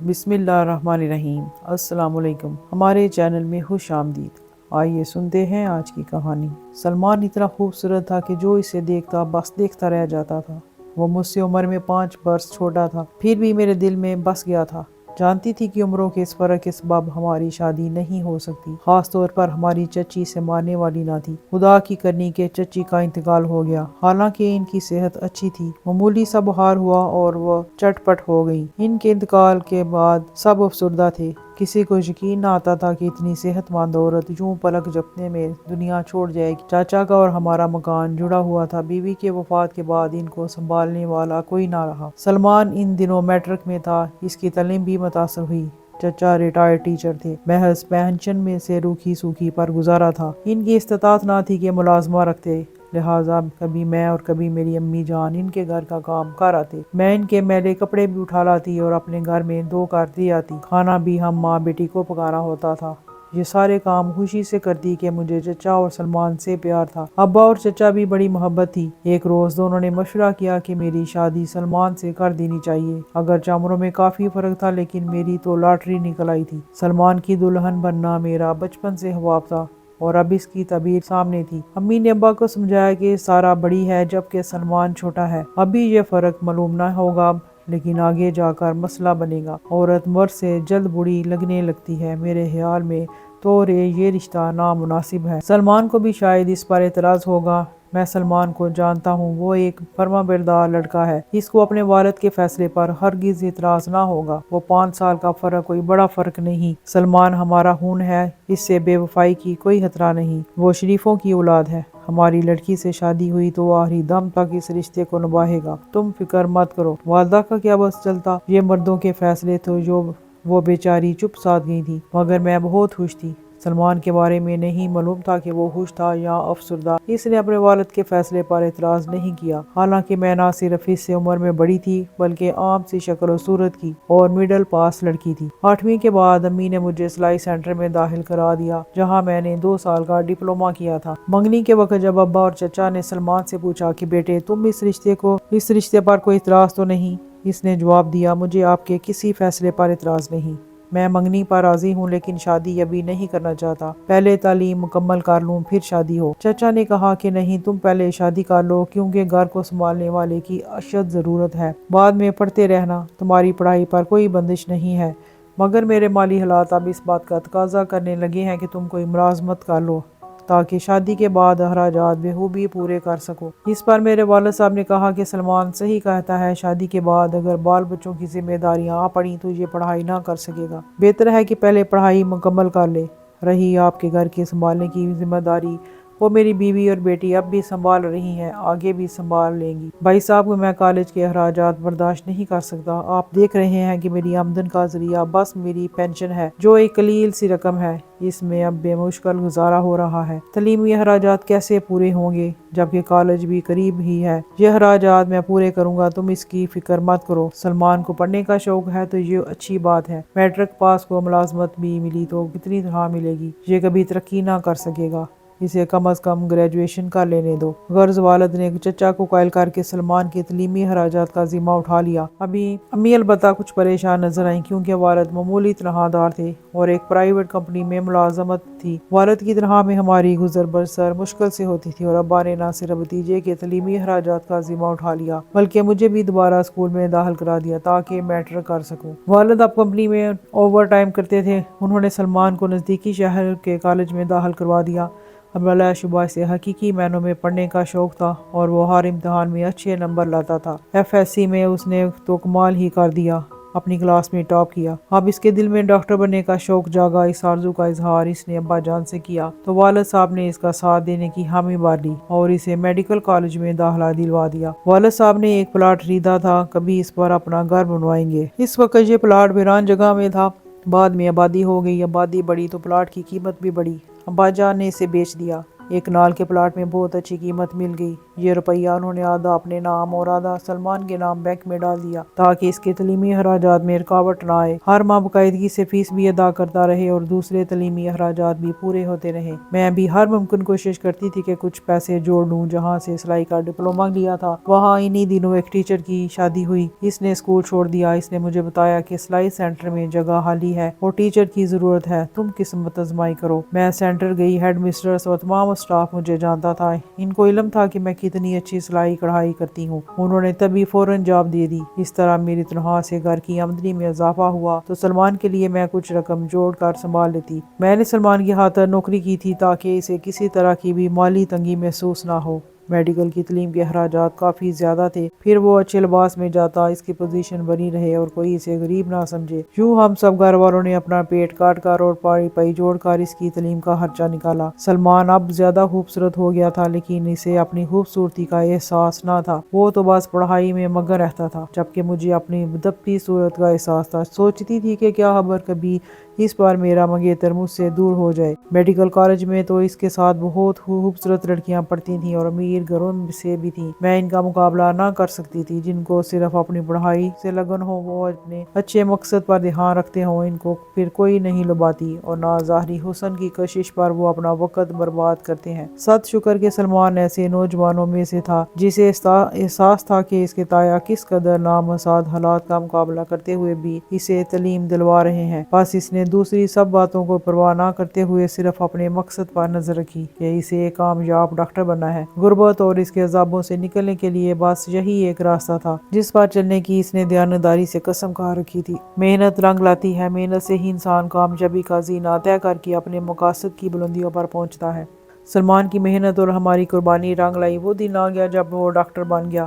بسم اللہ الرحمن الرحیم۔ السلام علیکم، ہمارے چینل میں خوش آمدید۔ آئیے سنتے ہیں آج کی کہانی۔ سلمان اتنا خوبصورت تھا کہ جو اسے دیکھتا بس دیکھتا رہ جاتا تھا۔ وہ مجھ سے عمر میں 5 برس چھوٹا تھا، پھر بھی میرے دل میں بس گیا تھا۔ جانتی تھی کہ عمروں کے اس فرق کے سبب ہماری شادی نہیں ہو سکتی، خاص طور پر ہماری چچی سے ماننے والی نہ تھی۔ خدا کی کرنی کہ چچی کا انتقال ہو گیا، حالانکہ ان کی صحت اچھی تھی۔ معمولی سا بخار ہوا اور وہ چٹ پٹ ہو گئی۔ ان کے انتقال کے بعد سب افسردہ تھے۔ کسی کو یقین نہ آتا تھا کہ اتنی صحت مند عورت یوں پلک جھپکنے میں دنیا چھوڑ جائے گی۔ چاچا کا اور ہمارا مکان جڑا ہوا تھا۔ بیوی کے وفات کے بعد ان کو سنبھالنے والا کوئی نہ رہا۔ سلمان ان دنوں میٹرک میں تھا، اس کی تعلیم بھی متاثر ہوئی۔ چچا ریٹائرڈ ٹیچر تھے، محض پینشن میں سے روکھی سوکھی پر گزارا تھا۔ ان کی استطاعت نہ تھی کہ ملازمہ رکھتے، لہٰذا کبھی میں اور کبھی میری امی جان ان کے گھر کا کام کر آتے۔ میں ان کے میلے کپڑے بھی اٹھا لاتی اور اپنے گھر میں دھو کر دی آتی۔ کھانا بھی ہم ماں بیٹی کو پکانا ہوتا تھا۔ یہ سارے کام خوشی سے کرتی کہ مجھے چچا اور سلمان سے پیار تھا۔ ابا اور چچا بھی بڑی محبت تھی۔ ایک روز دونوں نے مشورہ کیا کہ میری شادی سلمان سے کر دینی چاہیے۔ اگرچہ عمروں میں کافی فرق تھا، لیکن میری تو لاٹری نکل آئی تھی۔ سلمان کی دلہن بننا میرا بچپن سے خواب تھا اور اب اس کی تعبیر سامنے تھی۔ امی نے ابا کو سمجھایا کہ سارا بڑی ہے جبکہ سلمان چھوٹا ہے، ابھی یہ فرق معلوم نہ ہوگا لیکن آگے جا کر مسئلہ بنے گا۔ عورت مرد سے جلد بوڑھی لگنے لگتی ہے، میرے خیال میں تو یہ رشتہ نامناسب ہے۔ سلمان کو بھی شاید اس پر اعتراض ہوگا۔ میں سلمان کو جانتا ہوں، وہ ایک فرمانبردار لڑکا ہے، اس کو اپنے والد کے فیصلے پر ہرگز اعتراض نہ ہوگا۔ وہ 5 سال کا فرق کوئی بڑا فرق نہیں۔ سلمان ہمارا خون ہے، اس سے بے وفائی کی کوئی خطرہ نہیں۔ وہ شریفوں کی اولاد ہے۔ ہماری لڑکی سے شادی ہوئی تو آخری دم تک اس رشتے کو نبھائے گا، تم فکر مت کرو۔ والدہ کا کیا بس چلتا، یہ مردوں کے فیصلے تھے جو وہ بیچاری چپ ساتھ گئی تھی، مگر میں بہت خوش تھی۔ سلمان کے بارے میں نہیں معلوم تھا کہ وہ خوش تھا یا افسردہ۔ اس نے اپنے والد کے فیصلے پر اعتراض نہیں کیا، حالانکہ میں نہ صرف اس سے عمر میں بڑی تھی بلکہ عام سی شکل و صورت کی اور مڈل پاس لڑکی تھی۔ 8ویں کے بعد امی نے مجھے سلائی سینٹر میں داخل کرا دیا، جہاں میں نے 2 سال کا ڈپلومہ کیا تھا۔ منگنی کے وقت جب ابا اور چچا نے سلمان سے پوچھا کہ بیٹے تم اس رشتے پر کوئی اعتراض تو نہیں، اس نے جواب دیا مجھے آپ کے کسی فیصلے پر اعتراض نہیں۔ میں منگنی پر راضی ہوں لیکن شادی ابھی نہیں کرنا چاہتا، پہلے تعلیم مکمل کر لوں پھر شادی ہو۔ چچا نے کہا کہ نہیں، تم پہلے شادی کر لو کیونکہ گھر کو سنبھالنے والے کی اشد ضرورت ہے، بعد میں پڑھتے رہنا، تمہاری پڑھائی پر کوئی بندش نہیں ہے، مگر میرے مالی حالات اب اس بات کا تقاضا کرنے لگے ہیں کہ تم کوئی ملازمت کر لو تاکہ شادی کے بعد اخراجات بخوبی پورے کر سکو۔ اس پر میرے والد صاحب نے کہا کہ سلمان صحیح کہتا ہے، شادی کے بعد اگر بال بچوں کی ذمہ داریاں آ پڑیں تو یہ پڑھائی نہ کر سکے گا، بہتر ہے کہ پہلے پڑھائی مکمل کر لے۔ رہی آپ کے گھر کے سنبھالنے کی ذمہ داری، وہ میری بیوی اور بیٹی اب بھی سنبھال رہی ہیں، آگے بھی سنبھال لیں گی۔ بھائی صاحب کو میں کالج کے اخراجات برداشت نہیں کر سکتا۔ آپ دیکھ رہے ہیں کہ میری آمدن کا ذریعہ بس میری پینشن ہے، جو ایک قلیل سی رقم ہے، اس میں اب بے مشکل گزارا ہو رہا ہے۔ تعلیمی اخراجات کیسے پورے ہوں گے جبکہ کالج بھی قریب ہی ہے؟ یہ اخراجات میں پورے کروں گا، تم اس کی فکر مت کرو۔ سلمان کو پڑھنے کا شوق ہے تو یہ اچھی بات ہے، میٹرک پاس کو ملازمت بھی ملی تو کتنی تنخواہ ملے گی؟ یہ کبھی ترقی نہ کر سکے گا، اسے کم از کم گریجویشن کر لینے دو۔ غرض والد نے چچا کو قائل کر کے سلمان کے تعلیمی اخراجات کا ذمہ اٹھا لیا۔ امی البتہ کچھ پریشان نظر آئیں کیونکہ والد معمولی تنخواہ دار تھے اور ایک پرائیویٹ کمپنی میں ملازمت تھی۔ والد کی تنخواہ میں ہماری گزر بسر مشکل سے ہوتی تھی اور ابا نے نہ صرف بھتیجے کے تعلیمی اخراجات کا ذمہ اٹھا لیا بلکہ مجھے بھی دوبارہ اسکول میں داخل کرا دیا تاکہ میٹرک کر سکوں۔ والد اب کمپنی میں اوور ٹائم کرتے تھے۔ انہوں نے سلمان کو نزدیکی شہر کے کالج میں داخل کروا دیا۔ اب بلا شبہ سے حقیقی معنوں میں پڑھنے کا شوق تھا اور وہ ہر امتحان میں اچھے نمبر لاتا تھا۔ FSC میں اس نے تو کمال ہی کر دیا، اپنی کلاس میں ٹاپ کیا۔ اب اس کے دل میں ڈاکٹر بننے کا شوق جاگا۔ اس آرزو کا اظہار اس نے ابا جان سے کیا تو والد صاحب نے اس کا ساتھ دینے کی حامی بھر لی اور اسے میڈیکل کالج میں داخلہ دلوا دیا۔ والد صاحب نے ایک پلاٹ خریدا تھا، کبھی اس پر اپنا گھر بنوائیں گے۔ اس وقت یہ پلاٹ ویران جگہ میں تھا، بعد میں آبادی ہو گئی، آبادی بڑھی تو پلاٹ کی قیمت بھی بڑھی، ابا جان نے اسے بیچ دیا۔ ایک نال کے پلاٹ میں بہت اچھی قیمت مل گئی۔ یہ روپیہ انہوں نے آدھا اپنے نام اور آدھا سلمان کے نام بینک میں ڈال دیا تاکہ اس کے تعلیمی اخراجات میں رکاوٹ نہ آئے۔ ہر ماہ باقاعدگی سے فیس بھی ادا کرتا رہے اور دوسرے تعلیمی اخراجات بھی پورے ہوتے رہے۔ میں بھی ہر ممکن کوشش کرتی تھی کہ کچھ پیسے جوڑ لوں۔ جہاں سے سلائی کا ڈپلومہ لیا تھا وہاں انہی دنوں ایک ٹیچر کی شادی ہوئی۔ اس نے اسکول چھوڑ دیا۔ اس نے مجھے بتایا کہ سلائی سینٹر میں جگہ خالی ہے اور ٹیچر کی ضرورت ہے، تم قسمت آزمائی کرو۔ میں سینٹر گئی۔ ہیڈ مسٹرس اور تمام اسٹاف مجھے جانتا تھا۔ ان کو علم تھا کہ میں کتنی اچھی سلائی کڑھائی کرتی ہوں۔ انہوں نے تبھی فوراً جاب دے دی۔ اس طرح میری تنخواہ سے گھر کی آمدنی میں اضافہ ہوا تو سلمان کے لیے میں کچھ رقم جوڑ کر سنبھال لیتی۔ میں نے سلمان کی خاطر نوکری کی تھی تاکہ اسے کسی طرح کی بھی مالی تنگی محسوس نہ ہو۔ میڈیکل کی تعلیم کے اخراجات کافی زیادہ تھے، پھر وہ اچھے لباس میں جاتا، اس کی پوزیشن بنی رہے اور کوئی اسے غریب نہ سمجھے۔ یوں ہم سب گھر والوں نے اپنا پیٹ کاٹ کر اور پائی پائی جوڑ کر اس کی تعلیم کا خرچہ نکالا۔ سلمان اب زیادہ خوبصورت ہو گیا تھا لیکن اسے اپنی خوبصورتی کا احساس نہ تھا۔ وہ تو بس پڑھائی میں مگن رہتا تھا، جبکہ مجھے اپنی دبتی صورت کا احساس تھا۔ سوچتی تھی کہ کیا خبر کبھی اس بار میرا منگیتر مجھ سے دور ہو جائے۔ میڈیکل کالج میں تو اس کے ساتھ بہت خوبصورت لڑکیاں پڑھتی تھیں اور امیر گھروں سے بھی تھیں۔ میں ان کا مقابلہ نہ کر سکتی تھی۔ جن کو صرف اپنی پڑھائی سے لگن ہو، وہ اپنے اچھے مقصد پر دھیان رکھتے ہوں، ان کو پھر کوئی نہیں لباتی اور نہ ظاہری حسن کی کشش پر وہ اپنا وقت برباد کرتے ہیں۔ ست شکر کہ سلمان ایسے نوجوانوں میں سے تھا جسے احساس تھا کہ اس کے تایا کس قدر نامساعد حالات کا مقابلہ کرتے ہوئے بھی اسے تعلیم دلوا رہے ہیں۔ بس اس نے دوسری سب باتوں کو پرواہ نہ کرتے ہوئے صرف اپنے مقصد پر نظر رکھی کہ اسے ایک کامیاب ڈاکٹر بننا ہے۔ غربت اور اس کے عذابوں سے نکلنے کے لیے بس یہی ایک راستہ تھا جس پر چلنے کی اس نے دیانتداری سے قسم کھا رکھی تھی۔ محنت رنگ لاتی ہے، محنت سے ہی انسان کامیابی کا زینہ طے کر کے اپنے مقاصد کی بلندیوں پر پہنچتا ہے۔ سلمان کی محنت اور ہماری قربانی رنگ لائی۔ وہ دن آ گیا جب وہ ڈاکٹر بن گیا۔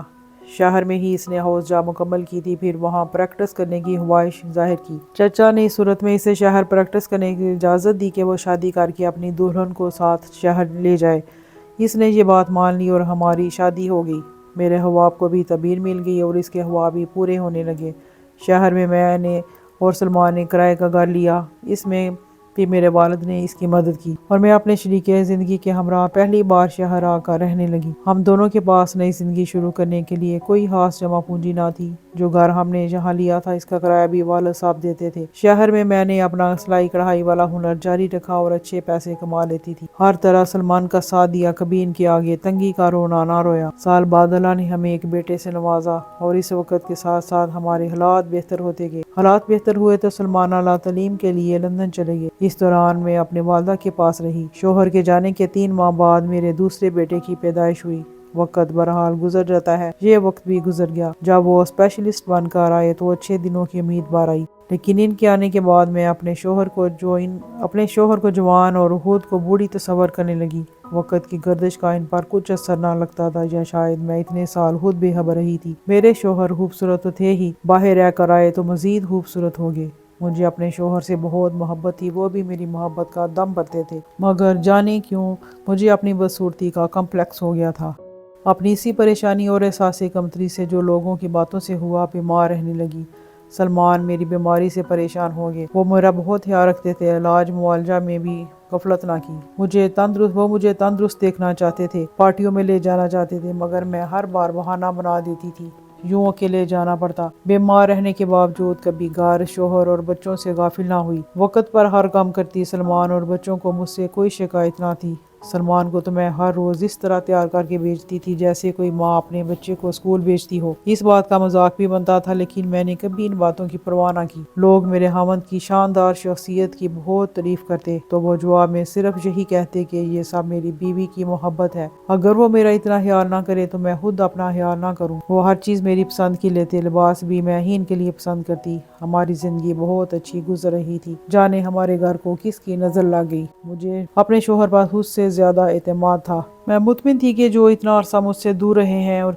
شہر میں ہی اس نے حوض جا مکمل کی تھی، پھر وہاں پریکٹس کرنے کی خواہش ظاہر کی۔ چچا نے اس صورت میں اسے شہر پریکٹس کرنے کی اجازت دی کہ وہ شادی کر کے اپنی دلہن کو ساتھ شہر لے جائے۔ اس نے یہ بات مان لی اور ہماری شادی ہو گئی۔ میرے خواب کو بھی تعبیر مل گئی اور اس کے خواب بھی پورے ہونے لگے۔ شہر میں نے اور سلمان نے کرائے کا گھر لیا۔ اس میں بھی میرے والد نے اس کی مدد کی اور میں اپنے شریک زندگی کے ہمراہ پہلی بار شہر آ کر رہنے لگی۔ ہم دونوں کے پاس نئی زندگی شروع کرنے کے لیے کوئی خاص جمع پونجی نہ تھی۔ جو گھر ہم نے یہاں لیا تھا اس کا کرایہ بھی والد صاحب دیتے تھے۔ شہر میں نے اپنا سلائی کڑھائی والا ہنر جاری رکھا اور اچھے پیسے کما لیتی تھی۔ ہر طرح سلمان کا ساتھ دیا، کبھی ان کے آگے تنگی کا رونا نہ رویا۔ سال بعد اللہ نے ہمیں ایک بیٹے سے نوازا اور اس وقت کے ساتھ ساتھ ہمارے حالات بہتر ہوتے گئے۔ حالات بہتر ہوئے تو سلمان اعلیٰ تعلیم کے لیے لندن چلے گئے۔ اس دوران میں اپنے والدہ کے پاس رہی۔ شوہر کے جانے کے 3 ماہ بعد میرے دوسرے بیٹے کی پیدائش ہوئی۔ وقت بہرحال گزر جاتا ہے، یہ وقت بھی گزر گیا۔ جب وہ اسپیشلسٹ بن کر آئے تو اچھے دنوں کی امید بار آئی، لیکن ان کے آنے کے بعد میں اپنے شوہر کو جوان اور خود کو بوڑھی تصور کرنے لگی۔ وقت کی گردش کا ان پر کچھ اثر نہ لگتا تھا، یا شاید میں اتنے سال خود بے خبر رہی تھی۔ میرے شوہر خوبصورت تو تھے ہی، باہر رہ کر آئے تو مزید خوبصورت ہو گئے۔ مجھے اپنے شوہر سے بہت محبت تھی، وہ بھی میری محبت کا دم بھرتے تھے، مگر جانے کیوں مجھے اپنی بدصورتی کا کمپلیکس ہو گیا تھا۔ اپنی اسی پریشانی اور احساس کمتری سے جو لوگوں کی باتوں سے ہوا بیمار رہنے لگی۔ سلمان میری بیماری سے پریشان ہو گئے۔ وہ میرا بہت خیال رکھتے تھے، علاج معالجہ میں بھی غفلت نہ کی۔ وہ مجھے تندرست دیکھنا چاہتے تھے، پارٹیوں میں لے جانا چاہتے تھے، مگر میں ہر بار بہانہ بنا دیتی تھی۔ یوں اکیلے جانا پڑتا۔ بیمار رہنے کے باوجود کبھی گھر، شوہر اور بچوں سے غافل نہ ہوئی۔ وقت پر ہر کام کرتی۔ سلمان اور بچوں کو مجھ سے کوئی شکایت نہ تھی۔ سلمان کو تو میں ہر روز اس طرح تیار کر کے بھیجتی تھی جیسے کوئی ماں اپنے بچے کو اسکول بھیجتی ہو۔ اس بات کا مذاق بھی بنتا تھا، لیکن میں نے کبھی ان باتوں کی پرواہ نہ کی۔ لوگ میرے خاوند کی شاندار شخصیت کی بہت تعریف کرتے تو وہ جواب میں صرف یہی کہتے کہ یہ سب میری بیوی کی محبت ہے۔ اگر وہ میرا اتنا خیال نہ کرے تو میں خود اپنا خیال نہ کروں۔ وہ ہر چیز میری پسند کی لیتے، لباس بھی میں ہی ان کے لیے پسند کرتی۔ ہماری زندگی بہت اچھی گزر رہی تھی۔ جانے ہمارے گھر کو کس کی نظر لگ گئی۔ مجھے اپنے شوہر پر خود سے زیادہ اعتماد تھا۔ میں مطمئن تھی کہ جو اتنا عرصہ مجھ سے دور رہے ہیں اور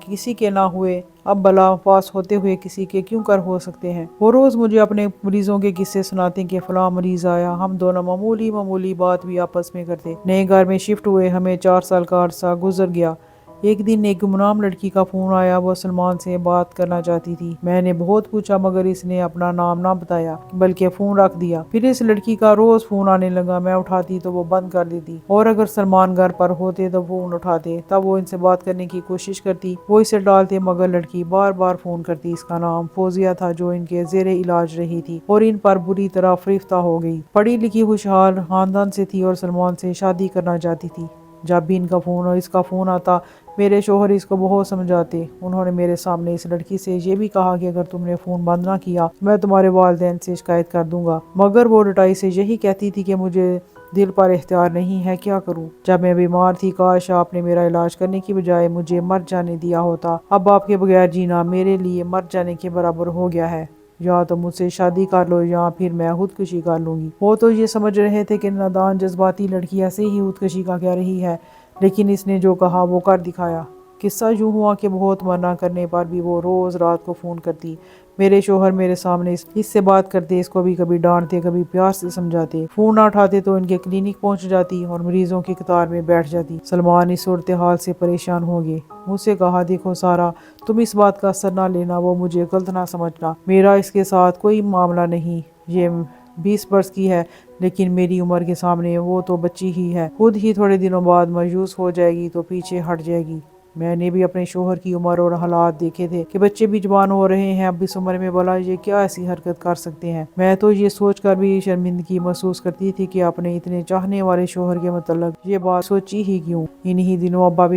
کسی کے نہ ہوئے، اب بلا پاس ہوتے ہوئے کسی کے کیوں کر ہو سکتے ہیں۔ وہ روز مجھے اپنے مریضوں کے قصے سناتے کہ فلاں مریض آیا۔ ہم دونوں معمولی بات بھی آپس میں کرتے۔ نئے گھر میں شفٹ ہوئے، ہمیں 4 سال کا عرصہ گزر گیا۔ ایک دن ایک گمنام لڑکی کا فون آیا، وہ سلمان سے بات کرنا چاہتی تھی۔ میں نے بہت پوچھا مگر اس نے اپنا نام نہ بتایا بلکہ فون رکھ دیا۔ پھر اس لڑکی کا روز فون آنے لگا، میں اٹھاتی تو وہ بند کر دیتی، اور اگر سلمان گھر پر ہوتے تو فون اٹھاتے، تب وہ ان سے بات کرنے کی کوشش کرتی، وہ اسے ڈالتے، مگر لڑکی بار بار فون کرتی۔ اس کا نام فوزیہ تھا، جو ان کے زیر علاج رہی تھی اور ان پر بری طرح فریفتہ ہو گئی۔ پڑھی لکھی خوشحال خاندان سے تھی اور سلمان سے شادی کرنا چاہتی تھی۔ جب بھی ان کا فون اور اس کا فون آتا، میرے شوہر اس کو بہت سمجھاتے۔ انہوں نے میرے سامنے اس لڑکی سے یہ بھی کہا کہ اگر تم نے فون بند نہ کیا میں تمہارے والدین سے شکایت کر دوں گا، مگر وہ رٹائی سے یہی کہتی تھی کہ مجھے دل پر اختیار نہیں ہے، کیا کروں؟ جب میں بیمار تھی، کاش آپ نے میرا علاج کرنے کی بجائے مجھے مر جانے دیا ہوتا۔ اب آپ کے بغیر جینا میرے لیے مر جانے کے برابر ہو گیا ہے۔ یا تو مجھ سے شادی کر لو یا پھر میں خودکشی کر لوں گی۔ وہ تو یہ سمجھ رہے تھے کہ نادان جذباتی لڑکی ایسے ہی خودکشی کا کہہ رہی ہے، لیکن اس نے جو کہا وہ کر دکھایا۔ قصہ یوں ہوا کہ بہت منع کرنے پر بھی وہ روز رات کو فون کرتی۔ میرے شوہر میرے سامنے اس سے بات کرتے، اس کو بھی کبھی ڈانٹتے، کبھی پیار سے سمجھاتے۔ فون نہ اٹھاتے تو ان کے کلینک پہنچ جاتی اور مریضوں کی قطار میں بیٹھ جاتی۔ سلمان اس صورتحال سے پریشان ہو گئے۔ مجھ سے کہا، دیکھو سارا، تم اس بات کا اثر نہ لینا، وہ مجھے غلط نہ سمجھنا، میرا اس کے ساتھ کوئی معاملہ نہیں۔ یہ 20 برس کی ہے، لیکن میری عمر کے سامنے وہ تو بچی ہی ہے، خود ہی تھوڑے دنوں بعد مایوس ہو جائے گی تو پیچھے ہٹ جائے گی۔ میں نے بھی اپنے شوہر کی عمر اور حالات دیکھے تھے کہ بچے بھی جوان ہو رہے ہیں، اب اس عمر میں بھلا یہ کیا ایسی حرکت کر سکتے ہیں۔ میں تو یہ سوچ کر بھی شرمندگی محسوس کرتی تھی کہ اپنے اتنے چاہنے والے شوہر کے متعلق یہ بات سوچی ہی کیوں۔ انہی دنوں ابا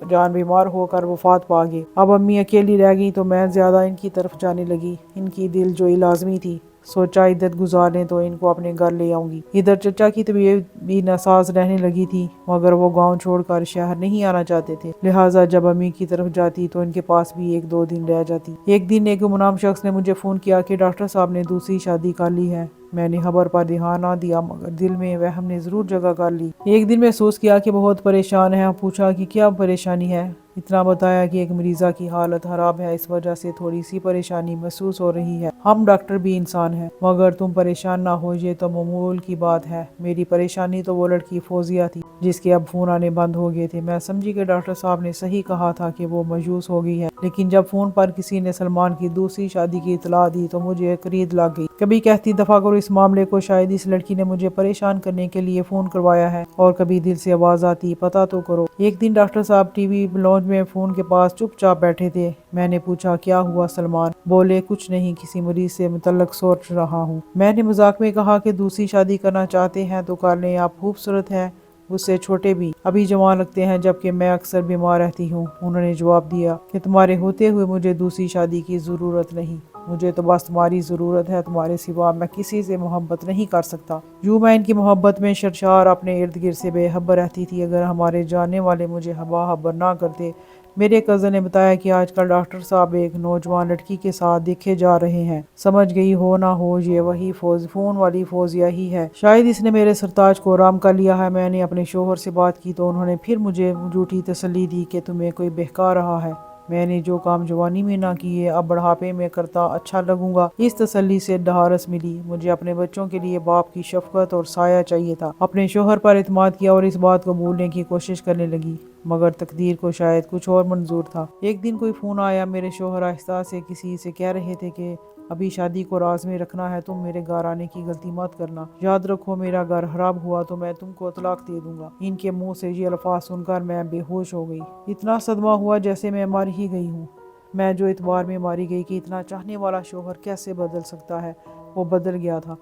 جان بیمار ہو کر وفات پا گئے۔ اب امی اکیلی رہ گئی تو میں زیادہ ان کی طرف جانے لگی۔ ان کی دل جوئی لازمی تھی۔ سوچا عدت گزارنے تو ان کو اپنے گھر لے آؤں گی۔ ادھر چچا کی طبیعت بھی ناساز رہنے لگی تھی، مگر وہ گاؤں چھوڑ کر شہر نہیں آنا چاہتے تھے، لہٰذا جب امی کی طرف جاتی تو ان کے پاس بھی 1-2 دن رہ جاتی۔ ایک دن ایک گمنام شخص نے مجھے فون کیا کہ ڈاکٹر صاحب نے دوسری شادی کر لی ہے۔ میں نے خبر پر دھیان نہ دیا، مگر دل میں وہم نے ضرور جگہ کر لی۔ ایک دن محسوس کیا کہ بہت پریشان ہے۔ پوچھا کہ کیا پریشانی ہے؟ اتنا بتایا کہ ایک مریضہ کی حالت خراب ہے، اس وجہ سے تھوڑی سی پریشانی محسوس ہو رہی ہے۔ ہم ڈاکٹر بھی انسان ہیں، مگر تم پریشان نہ ہو، یہ تو معمول کی بات ہے۔ میری پریشانی تو وہ لڑکی فوزیہ تھی جس کے اب فون آنے بند ہو گئے تھے۔ میں سمجھی کہ ڈاکٹر صاحب نے صحیح کہا تھا کہ وہ مایوس ہو گئی ہے، لیکن جب فون پر کسی نے سلمان کی دوسری شادی کی اطلاع دی تو مجھے قرید لگ گئی۔ کبھی کہتی دفع کرو اس معاملے کو، شاید اس لڑکی نے مجھے پریشان کرنے کے لیے فون کروایا ہے، اور کبھی دل سے آواز آتی پتہ تو کرو۔ ایک دن ڈاکٹر صاحب ٹی وی لانج میں فون کے پاس چپ چاپ بیٹھے تھے۔ میں نے پوچھا، کیا ہوا؟ سلمان بولے، کچھ نہیں، کسی مریض سے متعلق سوچ رہا ہوں۔ میں نے مذاق میں کہا کہ دوسری شادی کرنا چاہتے ہیں تو کر لیں، آپ خوبصورت ہیں، اس سے چھوٹے بھی ابھی جوان لگتے ہیں، جبکہ میں اکثر بیمار رہتی ہوں۔ انہوں نے جواب دیا کہ تمہارے ہوتے ہوئے مجھے دوسری شادی کی ضرورت نہیں، مجھے تو بس تمہاری ضرورت ہے، تمہارے سوا میں کسی سے محبت نہیں کر سکتا۔ یوں میں ان کی محبت میں سرشار اپنے ارد گرد سے بے خبر رہتی تھی۔ اگر ہمارے جاننے والے مجھے باخبر نہ کرتے۔ میرے کزن نے بتایا کہ آج کل ڈاکٹر صاحب ایک نوجوان لڑکی کے ساتھ دیکھے جا رہے ہیں۔ سمجھ گئی ہو نہ ہو یہ وہی فون والی فوزیہ ہی ہے، شاید اس نے میرے سرتاج کو رام کر لیا ہے۔ میں نے اپنے شوہر سے بات کی تو انہوں نے پھر مجھے جھوٹی تسلی دی کہ تمہیں کوئی بہکا رہا ہے۔ میں نے جو کام جوانی میں نہ کیے اب بڑھاپے میں کرتا اچھا لگوں گا، اس تسلی سے ڈھارس ملی۔ مجھے اپنے بچوں کے لیے باپ کی شفقت اور سایہ چاہیے تھا۔ اپنے شوہر پر اعتماد کیا اور اس بات کو بھولنے کی کوشش کرنے لگی، مگر تقدیر کو شاید کچھ اور منظور تھا۔ ایک دن کوئی فون آیا، میرے شوہر آہستہ سے کسی سے کہہ رہے تھے کہ ابھی شادی کو راز میں رکھنا ہے، تم میرے گھر آنے کی غلطی مت کرنا، یاد رکھو میرا گھر خراب ہوا تو میں تم کو طلاق دے دوں گا۔ ان کے منہ سے یہ الفاظ سن کر میں بے ہوش ہو گئی۔ اتنا صدمہ ہوا جیسے میں مر ہی گئی ہوں۔ میں جو اعتبار میں ماری گئی کہ اتنا چاہنے والا شوہر کیسے بدل سکتا ہے، وہ بدل گیا تھا۔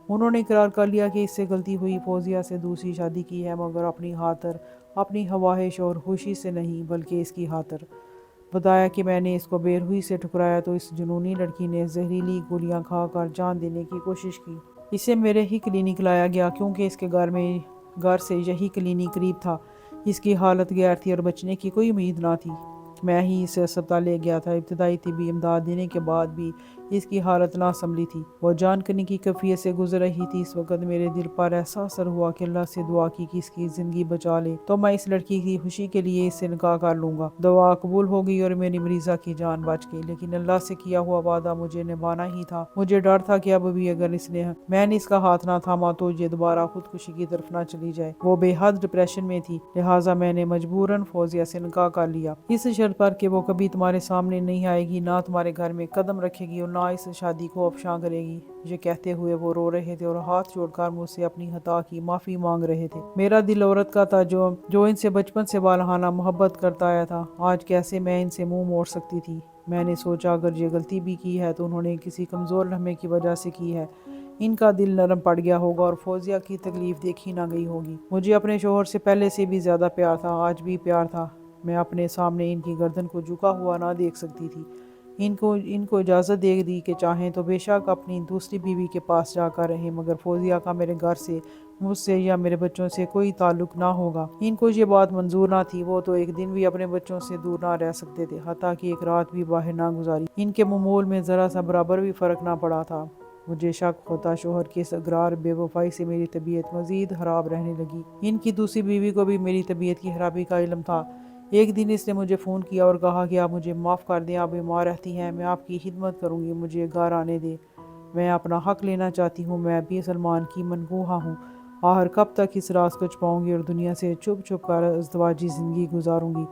انہوں نے اقرار کر لیا کہ اس سے غلطی ہوئی، فوزیہ سے دوسری شادی کی ہے، مگر اپنی خاطر، اپنی خواہش اور خوشی سے نہیں، بلکہ اس کی خاطر۔ بتایا کہ میں نے اس کو بے روحی سے ٹھکرایا تو اس جنونی لڑکی نے زہریلی گولیاں کھا کر جان دینے کی کوشش کی۔ اسے میرے ہی کلینک لایا گیا، کیونکہ اس کے گھر سے یہی کلینک قریب تھا۔ اس کی حالت غیر تھی اور بچنے کی کوئی امید نہ تھی۔ میں ہی اسے اسپتال لے گیا تھا۔ ابتدائی طبی امداد دینے کے بعد بھی اس کی حالت نہ سنبھلی تھی۔ وہ جان کرنے کی کیفیت سے گزر رہی تھی۔ اس وقت میرے دل پر ایسا اثر ہوا کہ اللہ سے دعا کی کہ اس کی زندگی بچا لے تو میں اس لڑکی کی خوشی کے لیے اس سے نکاح کر لوں گا۔ دعا قبول ہو گئی اور میری مریضہ کی جان بچ گئی، لیکن اللہ سے کیا ہوا وعدہ مجھے نبھانا ہی تھا۔ مجھے ڈر تھا کہ اب بھی اگر میں نے اس کا ہاتھ نہ تھاما تو یہ دوبارہ خودکشی کی طرف نہ چلی جائے۔ وہ بے حد ڈپریشن میں تھی، لہٰذا میں نے مجبوراً فوزیہ سے نکاح کر لیا، اس شرط پر کہ وہ کبھی تمہارے سامنے نہیں آئے گی، نہ تمہارے گھر میں قدم رکھے گی اور نہ اس شادی کو افشاں کرے گی۔ یہ کہتے ہوئے وہ رو رہے تھے اور ہاتھ جوڑ کر مجھ سے اپنی خطا کی معافی مانگ رہے تھے۔ میرا دل عورت کا تھا جو ان سے بچپن سے والہانہ محبت کرتا آیا تھا، آج کیسے میں ان سے منہ موڑ سکتی تھی؟ میں نے سوچا اگر یہ غلطی بھی کی ہے تو انہوں نے کسی کمزور لمحے کی وجہ سے کی ہے، ان کا دل نرم پڑ گیا ہوگا اور فوزیہ کی تکلیف دیکھی نہ گئی ہوگی۔ مجھے اپنے شوہر سے پہلے سے بھی زیادہ پیار تھا، آج بھی پیار تھا۔ میں اپنے سامنے ان کی گردن کو جھکا ہوا نہ دیکھ سکتی تھی۔ ان کو اجازت دے دی کہ چاہیں تو بے شک اپنی دوسری بیوی کے پاس جا کر رہیں، مگر فوزیہ کا میرے گھر سے، مجھ سے یا میرے بچوں سے کوئی تعلق نہ ہوگا۔ ان کو یہ بات منظور نہ تھی، وہ تو ایک دن بھی اپنے بچوں سے دور نہ رہ سکتے تھے، حتیٰ کہ ایک رات بھی باہر نہ گزاری۔ ان کے معمول میں ذرا سا برابر بھی فرق نہ پڑا تھا۔ مجھے شک ہوتا شوہر کے اس اقرار بے وفائی سے میری طبیعت مزید خراب رہنے لگی۔ ان کی دوسری بیوی کو بھی میری طبیعت کی خرابی کا علم تھا۔ ایک دن اس نے مجھے فون کیا اور کہا کہ آپ مجھے معاف کر دیں، آپ بیمار رہتی ہیں، میں آپ کی خدمت کروں گی، مجھے گھر آنے دیں، میں اپنا حق لینا چاہتی ہوں، میں بھی سلمان کی منقوہ ہوں، آخر کب تک اس راز کو چھپاؤں گی اور دنیا سے چھپ چھپ کر ازدواجی زندگی گزاروں گی؟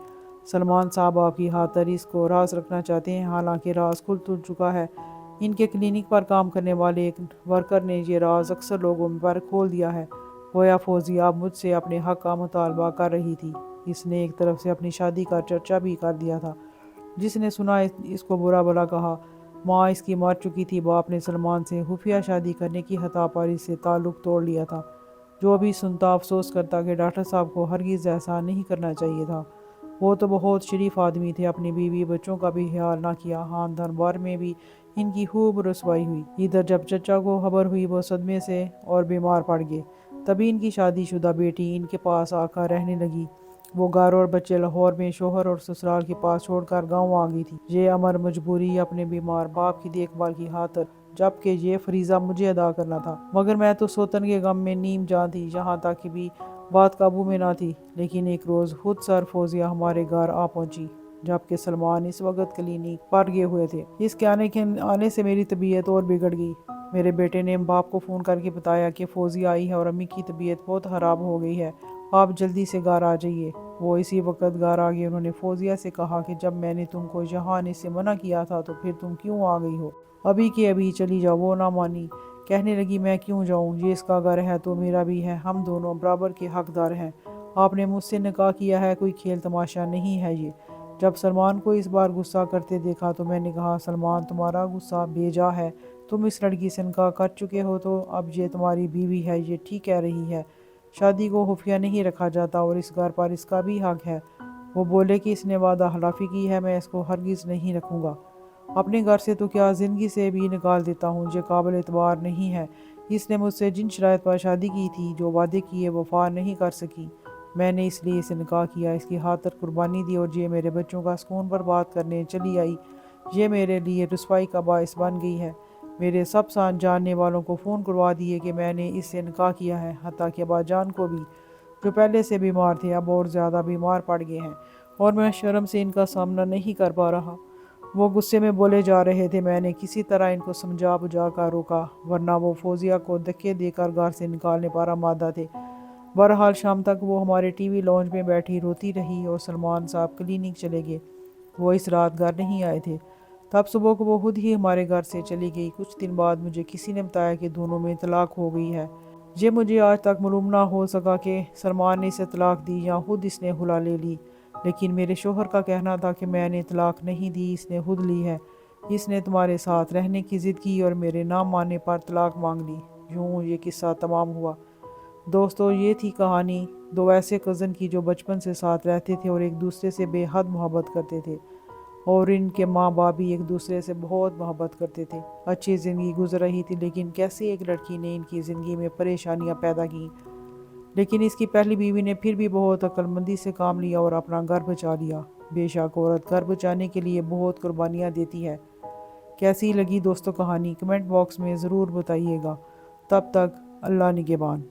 سلمان صاحب آپ کی خاطر اس کو راز رکھنا چاہتے ہیں، حالانکہ راز کھل تو چکا ہے۔ ان کے کلینک پر کام کرنے والے ایک ورکر نے یہ راز اکثر لوگوں پر کھول دیا ہے۔ گویا فوزیہ اب مجھ سے اپنے حق کا مطالبہ کر رہی تھی۔ اس نے ایک طرف سے اپنی شادی کا چرچا بھی کر دیا تھا۔ جس نے سنا اس کو برا بھلا کہا۔ ماں اس کی مر چکی تھی، باپ نے سلمان سے خفیہ شادی کرنے کی خطا پر اس سے تعلق توڑ لیا تھا۔ جو بھی سنتا افسوس کرتا کہ ڈاکٹر صاحب کو ہرگز ایسا نہیں کرنا چاہیے تھا۔ وہ تو بہت شریف آدمی تھے، اپنی بیوی بچوں کا بھی خیال نہ کیا، خاندان بھر میں بھی ان کی خوب رسوائی ہوئی۔ ادھر جب چچا کو خبر ہوئی وہ صدمے سے اور بیمار پڑ گئے، تبھی ان کی شادی شدہ بیٹی ان کے پاس آ کر رہنے لگی۔ وہ گھر اور بچے لاہور میں شوہر اور سسرال کے پاس چھوڑ کر گاؤں آ گئی تھی۔ یہ امر مجبوری اپنے بیمار باپ کی دیکھ بھال کی خاطر، جبکہ یہ فریضہ مجھے ادا کرنا تھا، مگر میں تو سوتن کے غم میں نیم جان تھی، یہاں تک کہ بھی بات قابو میں نہ تھی۔ لیکن ایک روز خود سر فوزیہ ہمارے گھر آ پہنچی، جبکہ سلمان اس وقت کلینک پر گئے ہوئے تھے۔ اس کے آنے سے میری طبیعت اور بگڑ گئی۔ میرے بیٹے نے باپ کو فون کر کے بتایا کہ فوزیہ آئی ہے اور امی کی طبیعت بہت خراب ہو گئی ہے، آپ جلدی سے گھر آ جائیے۔ وہ اسی وقت گھر آ گئے۔ انہوں نے فوزیہ سے کہا کہ جب میں نے تم کو یہاں آنے سے منع کیا تھا تو پھر تم کیوں آ گئی ہو؟ ابھی کے ابھی چلی جاؤ۔ وہ نہ مانی، کہنے لگی میں کیوں جاؤں، یہ اس کا گھر ہے تو میرا بھی ہے، ہم دونوں برابر کے حقدار ہیں، آپ نے مجھ سے نکاح کیا ہے، کوئی کھیل تماشا نہیں ہے یہ۔ جب سلمان کو اس بار غصہ کرتے دیکھا تو میں نے کہا سلمان تمہارا غصہ بے جا ہے، تم اس لڑکی سے نکاح کر چکے ہو تو اب یہ تمہاری بیوی ہے، یہ ٹھیک کہہ رہی ہے، شادی کو خفیہ نہیں رکھا جاتا اور اس گھر پر اس کا بھی حق ہے۔ وہ بولے کہ اس نے وعدہ خلافی کی ہے، میں اس کو ہرگز نہیں رکھوں گا، اپنے گھر سے تو کیا زندگی سے بھی نکال دیتا ہوں، یہ قابل اعتبار نہیں ہے، اس نے مجھ سے جن شرائط پر شادی کی تھی، جو وعدے کیے وفا نہیں کر سکی، میں نے اس لیے اسے نکاح کیا، اس کی خاطر قربانی دی اور یہ میرے بچوں کا سکون پر بات کرنے چلی آئی، یہ میرے لیے رسوائی کا باعث بن گئی ہے۔ میرے سب جاننے والوں کو فون کروا دیے کہ میں نے اس سے نکاح کیا ہے، حتیٰ کہ ابا جان کو بھی، جو پہلے سے بیمار تھے اب اور زیادہ بیمار پڑ گئے ہیں، اور میں شرم سے ان کا سامنا نہیں کر پا رہا۔ وہ غصے میں بولے جا رہے تھے، میں نے کسی طرح ان کو سمجھا بجھا کر روکا، ورنہ وہ فوزیہ کو دھکے دے کر گھر سے نکالنے پر آمادہ تھے۔ بہرحال شام تک وہ ہمارے ٹی وی لانج میں بیٹھی روتی رہی اور سلمان صاحب کلینک چلے گئے، وہ اس رات گھر نہیں آئے تھے۔ تب صبح کو وہ خود ہی ہمارے گھر سے چلی گئی۔ کچھ دن بعد مجھے کسی نے بتایا کہ دونوں میں طلاق ہو گئی ہے۔ یہ مجھے آج تک معلوم نہ ہو سکا کہ سلمان نے اسے طلاق دی یا خود اس نے خلا لے لی، لیکن میرے شوہر کا کہنا تھا کہ میں نے طلاق نہیں دی، اس نے خود لی ہے، اس نے تمہارے ساتھ رہنے کی ضد کی اور میرے نہ ماننے پر طلاق مانگ لی۔ یوں یہ قصہ تمام ہوا۔ دوستو، یہ تھی کہانی دو ایسے کزن کی جو بچپن سے ساتھ رہتے تھے اور ایک دوسرے سے بے حد محبت کرتے تھے، اور ان کے ماں باپ بھی ایک دوسرے سے بہت محبت کرتے تھے۔ اچھی زندگی گزر رہی تھی، لیکن کیسے ایک لڑکی نے ان کی زندگی میں پریشانیاں پیدا کیں۔ لیکن اس کی پہلی بیوی نے پھر بھی بہت عقل مندی سے کام لیا اور اپنا گھر بچا لیا۔ بے شک عورت گھر بچانے کے لیے بہت قربانیاں دیتی ہے، کیسی لگی دوستوں کہانی کمنٹ باکس میں ضرور بتائیے گا۔ تب تک اللہ نگہبان۔